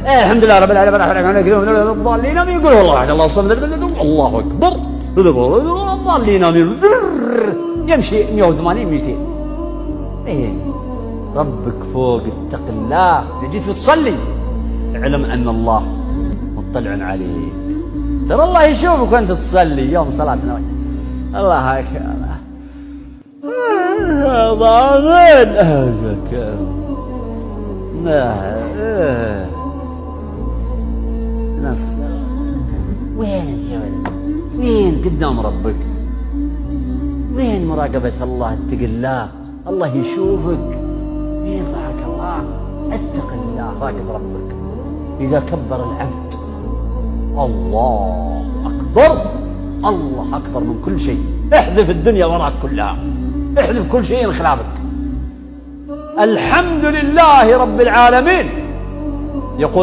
الحمد لله رب العالمين الضالين امين. يقول والله واحد الله الصمد الله اكبر الضالين امين. يمشي 180 200. ايه ربك فوق، اتق الله. اذا جيت تصلي اعلم ان الله مطلع عليك. ترى الله يشوفك وانت تصلي يوم صلاة النوم. الله اكبر. ضامن نص. وين يا ولد؟ وين قدام ربك؟ وين مراقبة الله؟ اتق الله، الله يشوفك. وين راك الله؟ اتق الله، راقب ربك. إذا كبر العبد الله أكبر، الله أكبر من كل شيء. احذف الدنيا وراك كلها، احذف كل شيء خلافك. الحمد لله رب العالمين. يقول